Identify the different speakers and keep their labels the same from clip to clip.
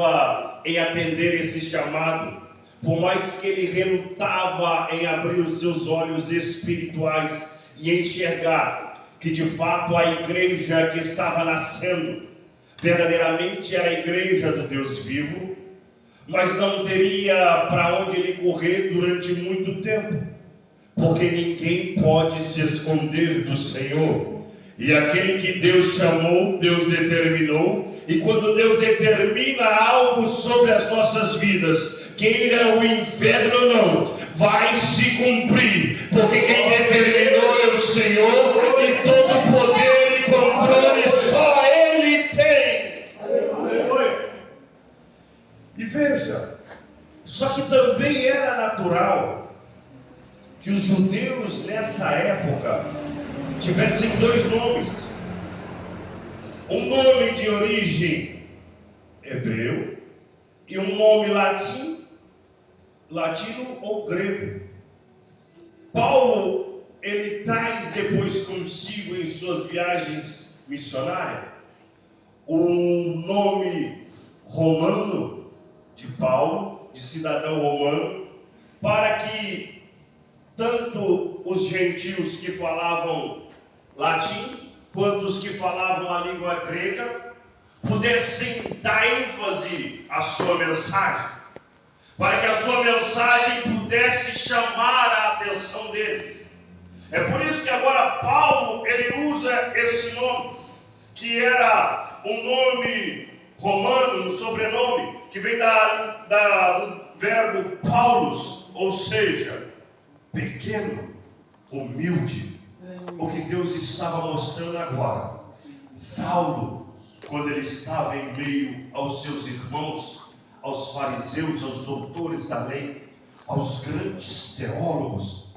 Speaker 1: relutava em atender esse chamado, por mais que ele relutava em abrir os seus olhos espirituais e enxergar que de fato a igreja que estava nascendo verdadeiramente era a igreja do Deus vivo, mas não teria para onde ele correr durante muito tempo, porque ninguém pode se esconder do Senhor. E aquele que Deus chamou, Deus determinou, e quando Deus determina algo sobre as nossas vidas, queira o inferno ou não, vai se cumprir, porque quem determinou é o Senhor, e todo poder e controle só Ele tem. Aleluia. E veja, só que também era natural que os judeus nessa época tivessem dois nomes. Um nome de origem hebreu e um nome latino ou grego. Paulo, ele traz depois consigo em suas viagens missionárias o nome romano de Paulo, de cidadão romano, para que tanto os gentios que falavam latim, quanto os que falavam a língua grega, pudessem dar ênfase à sua mensagem, para que a sua mensagem pudesse chamar a atenção deles. É por isso que agora Paulo, ele usa esse nome, que era um nome romano, um sobrenome, que vem do verbo Paulus, ou seja, pequeno, humilde. O que Deus estava mostrando agora, Saulo, quando ele estava em meio aos seus irmãos, aos fariseus, aos doutores da lei, aos grandes teólogos,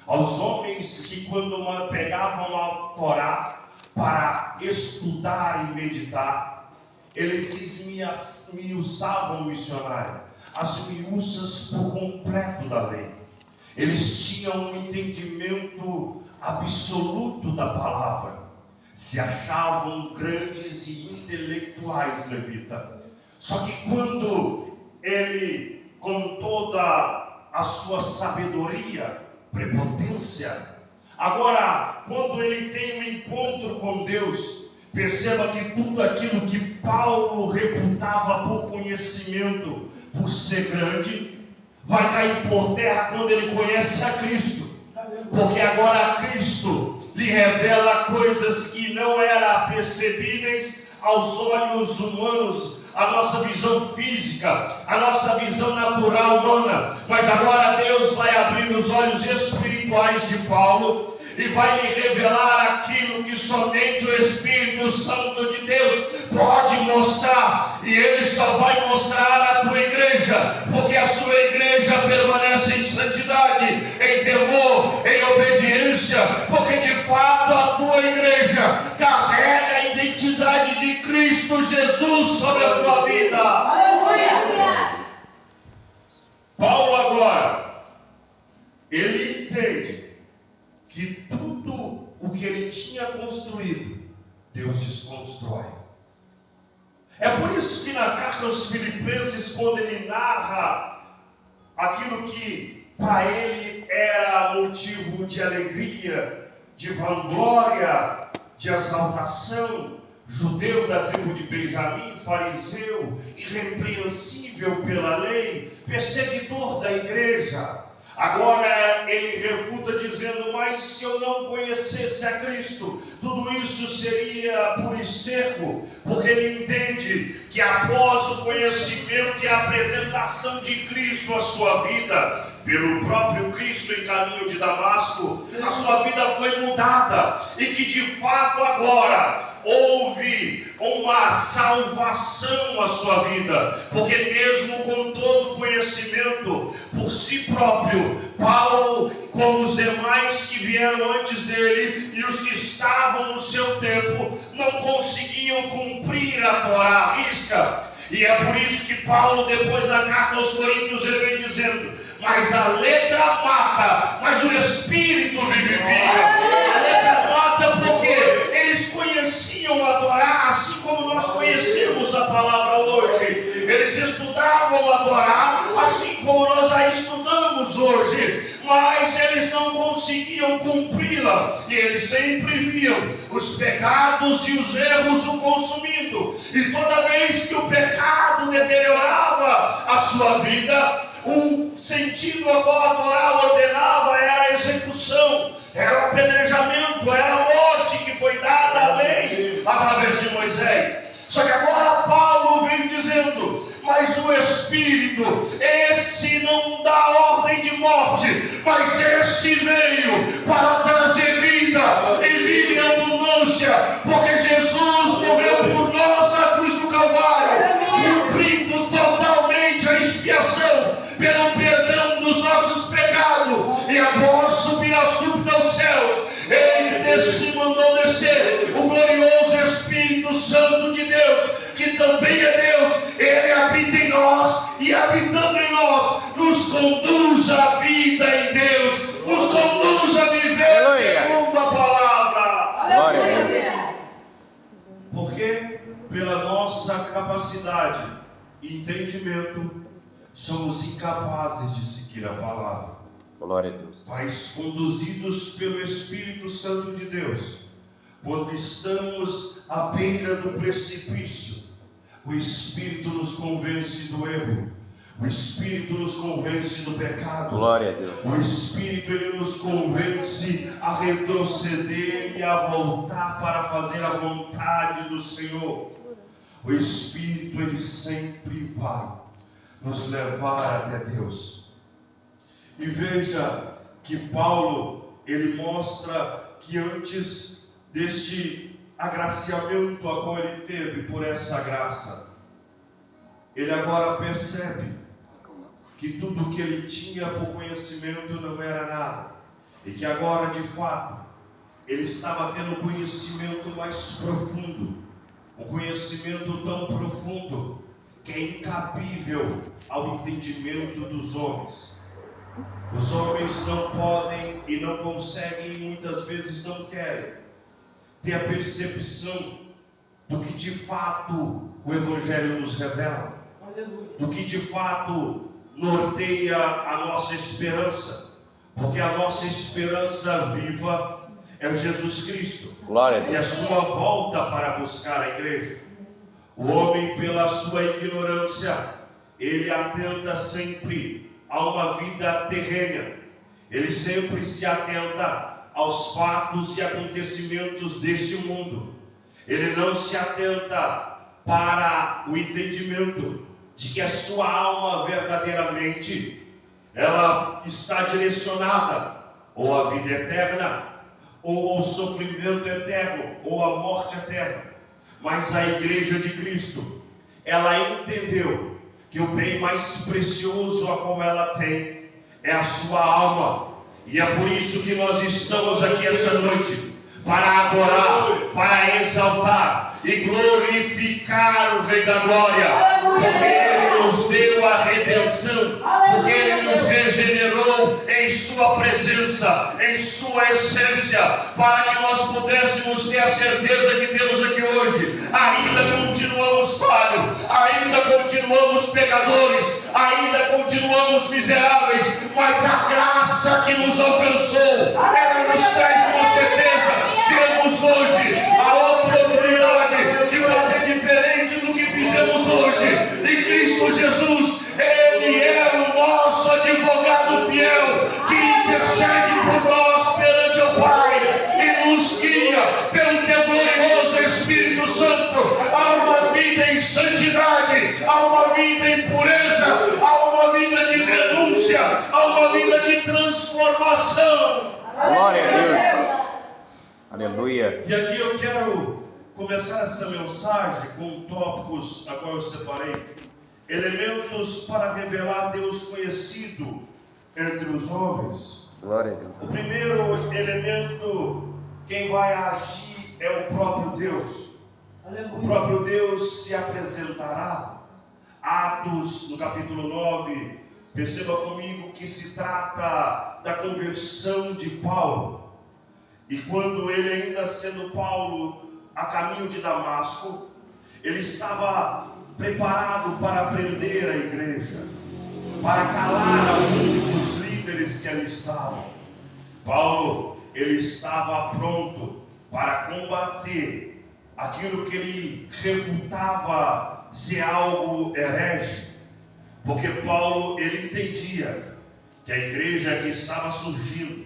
Speaker 1: aos homens que quando pegavam a Torá para estudar e meditar, eles esmiuçavam o missionário, as miúças por completo da lei. Eles tinham um entendimento absoluto da palavra, se achavam grandes e intelectuais, levita. Só que quando ele, com toda a sua sabedoria, prepotência, agora, quando ele tem um encontro com Deus, perceba que tudo aquilo que Paulo reputava por conhecimento, por ser grande, vai cair por terra quando ele conhece a Cristo. Porque agora Cristo lhe revela coisas que não eram percebíveis aos olhos humanos, a nossa visão física, a nossa visão natural humana. Mas agora Deus vai abrir os olhos espirituais de Paulo e vai lhe revelar aquilo que somente o Espírito Santo de Deus pode mostrar. E Ele só vai mostrar à tua igreja, porque a sua igreja permanece em santidade, em temor, em obediência, porque de fato a tua igreja carrega a identidade de Cristo Jesus sobre a sua vida. Aleluia! Paulo agora, ele entende que tudo o que ele tinha construído, Deus desconstrói. É por isso que na carta aos Filipenses, quando ele narra aquilo que para ele era motivo de alegria, de vanglória, de exaltação, judeu da tribo de Benjamim, fariseu, irrepreensível pela lei, perseguidor da igreja. Agora ele refuta dizendo, mas se eu não conhecesse a Cristo, tudo isso seria por esterco, porque ele entende que após o conhecimento e a apresentação de Cristo à sua vida, pelo próprio Cristo em caminho de Damasco, a sua vida foi mudada, e que de fato agora houve uma salvação à sua vida, porque mesmo com todo o conhecimento por si próprio, Paulo, como os demais que vieram antes dele e os que estavam no seu tempo, não conseguiam cumprir a Torá à risca. E é por isso que Paulo, depois da carta aos Coríntios, ele vem dizendo, mas a letra mata, mas o Espírito vivifica. A letra mata porque eles conheciam a Torá, assim como nós conhecemos a palavra hoje. Eles hoje, mas eles não conseguiam cumpri-la, e eles sempre viam os pecados e os erros o consumindo, e toda vez que o pecado deteriorava a sua vida, o sentido a qual a Torá ordenava era a execução, era o apedrejamento, era a morte que foi dada à lei através de Moisés. Só que agora Paulo vem dizendo: mas o Espírito, esse não dá ordem de morte, mas esse veio para trazer vida e vida em abundância, porque Jesus morreu por nós na cruz do Calvário, cumprindo totalmente a expiação pelo perdão dos nossos pecados, e após subir a súbita aos céus, ele mandou descer o glorioso Espírito Santo de Deus, que também é Deus. Ele habita em nós, e habitando em nós, nos conduz à vida em Deus, nos conduz a viver segundo a palavra.
Speaker 2: Glória a Deus.
Speaker 1: Porque pela nossa capacidade e entendimento, somos incapazes de seguir a palavra.
Speaker 2: Glória a Deus.
Speaker 1: Mas conduzidos pelo Espírito Santo de Deus, quando estamos à beira do precipício, o Espírito nos convence do erro, o Espírito nos convence do pecado.
Speaker 2: Glória a Deus.
Speaker 1: O Espírito, ele nos convence a retroceder e a voltar para fazer a vontade do Senhor. O Espírito, ele sempre vai nos levar até Deus. E veja que Paulo, ele mostra que antes deste agraciamento a qual ele teve por essa graça, ele agora percebe que tudo que ele tinha por conhecimento não era nada, e que agora de fato ele estava tendo conhecimento mais profundo, um conhecimento tão profundo que é incabível ao entendimento dos homens. Os homens não podem e não conseguem, e muitas vezes não querem ter a percepção do que de fato o Evangelho nos revela, do que de fato norteia a nossa esperança, porque a nossa esperança viva é Jesus Cristo.
Speaker 2: Glória a Deus.
Speaker 1: E a sua volta para buscar a igreja. O homem, pela sua ignorância, ele atenta sempre a uma vida terrena, ele sempre se atenta aos fatos e acontecimentos deste mundo, ele não se atenta para o entendimento de que a sua alma verdadeiramente ela está direcionada ou à vida eterna, ou ao sofrimento eterno, ou à morte eterna. Mas a igreja de Cristo, ela entendeu que o bem mais precioso a qual ela tem é a sua alma, e é por isso que nós estamos aqui essa noite, para adorar, para exaltar e glorificar o Rei da Glória, porque Ele nos deu a redenção, porque Ele nos regenerou em sua presença, em sua essência, para que nós pudéssemos ter a certeza que temos aqui hoje. Ainda continuamos falhos, ainda continuamos pecadores, ainda continuamos miseráveis, mas a graça que nos alcançou, ela nos traz uma certeza. Temos hoje a oportunidade de fazer diferente do que fizemos hoje. E Cristo Jesus, Ele é o nosso advogado fiel, que intercede por nós perante o Pai e nos guia pelo teu glorioso Espírito Santo a uma vida em santidade, a uma vida em pureza, a uma vida de renúncia, a uma vida de transformação.
Speaker 2: Glória a Deus. Aleluia.
Speaker 1: E aqui eu quero começar essa mensagem com tópicos a qual eu separei. Elementos para revelar Deus conhecido entre os homens.
Speaker 2: Glória a Deus.
Speaker 1: O primeiro elemento, quem vai agir é o próprio Deus. O próprio Deus se apresentará. Atos, no capítulo 9, perceba comigo que se trata da conversão de Paulo. E quando ele, ainda sendo Paulo, a caminho de Damasco, ele estava preparado para prender a igreja, para calar alguns dos líderes que ali estavam. Paulo, ele estava pronto para combater aquilo que ele refutava ser algo herege, porque Paulo, ele entendia que a igreja que estava surgindo,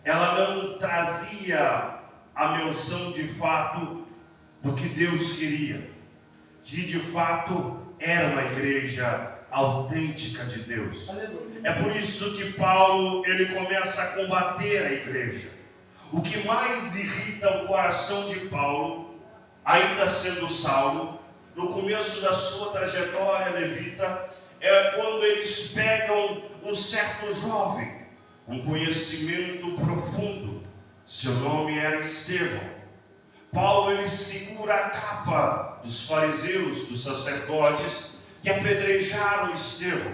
Speaker 1: ela não trazia a menção de fato do que Deus queria, que de fato era uma igreja autêntica de Deus. É por isso que Paulo, ele começa a combater a igreja. O que mais irrita o coração de Paulo, ainda sendo Saulo, no começo da sua trajetória levita, é quando eles pegam um certo jovem, um conhecimento profundo. Seu nome era Estevão. Paulo, ele segura a capa dos fariseus, dos sacerdotes, que apedrejaram Estevão.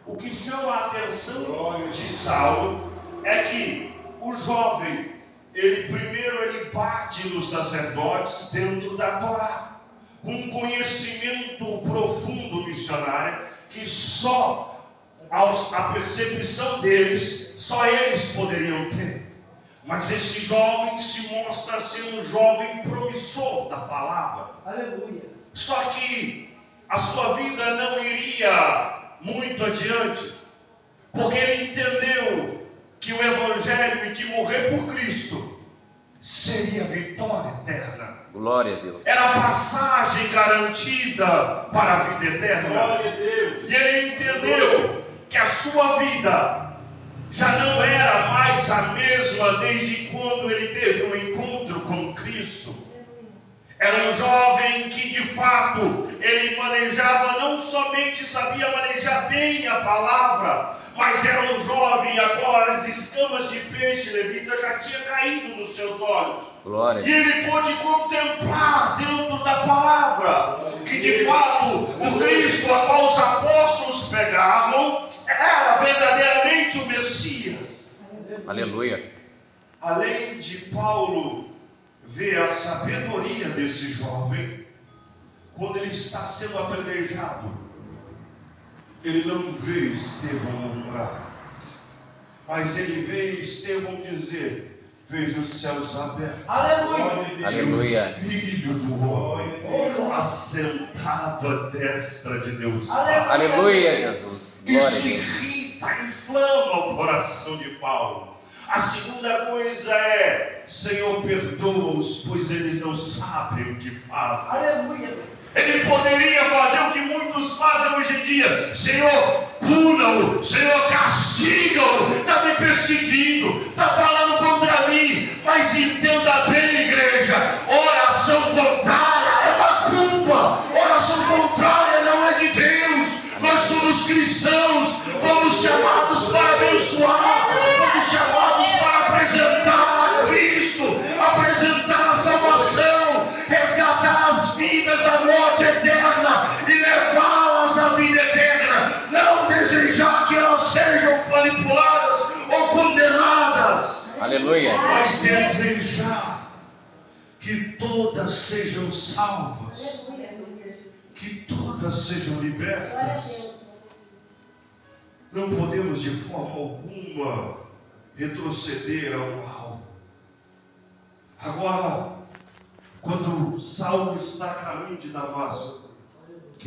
Speaker 1: O que chama a atenção de Saulo é que o jovem, ele bate nos sacerdotes dentro da Torá, com um conhecimento profundo missionário, que só a percepção deles, só eles poderiam ter. Mas esse jovem se mostra ser um jovem promissor da palavra.
Speaker 3: Aleluia.
Speaker 1: Só que a sua vida não iria muito adiante, porque ele entendeu que o Evangelho e que morrer por Cristo seria vitória eterna.
Speaker 2: Glória a Deus.
Speaker 1: Era a passagem garantida para a vida eterna.
Speaker 4: Glória a Deus.
Speaker 1: E ele entendeu que a sua vida já não era mais a mesma desde quando ele teve um encontro com Cristo. Era um jovem que de fato ele manejava, não somente sabia manejar bem a palavra, mas era um jovem a qual as escamas de peixe levita já tinha caído dos seus olhos.
Speaker 2: Glória.
Speaker 1: E ele pôde contemplar dentro da palavra que de fato o Cristo a qual os apóstolos pegavam era verdadeiramente o Messias.
Speaker 2: Aleluia.
Speaker 1: Além de Paulo ver a sabedoria desse jovem, quando ele está sendo apedrejado, ele não vê Estevão murmurar, mas ele vê Estevão dizer: vejo os céus abertos.
Speaker 3: Aleluia.
Speaker 2: Aleluia.
Speaker 1: E o Filho do Homem assentado à destra de Deus.
Speaker 2: Aleluia, Jesus. Glória a
Speaker 1: Isso
Speaker 2: Deus.
Speaker 1: irrita, inflama o coração de Paulo. A segunda coisa é: Senhor, perdoa-os, pois eles não sabem o que fazem.
Speaker 3: Aleluia.
Speaker 1: Ele poderia fazer o que muitos fazem hoje em dia: Senhor, puna-o, Senhor, castiga-o, está me perseguindo, está falando contra mim. Mas entenda bem, igreja, oração contrária é macumba, oração contrária não é de Deus. Nós somos cristãos, fomos chamados para abençoar, fomos chamados para apresentar a Cristo, apresentar a salvação, resgatar as vidas da morte eterna e levá-las à vida eterna. Não desejar que elas sejam manipuladas ou condenadas,
Speaker 2: Aleluia.
Speaker 1: mas desejar que todas sejam salvas, que todas sejam libertas. Não podemos de forma alguma retroceder ao mal. Agora, quando Saulo está a caminho de Damasco,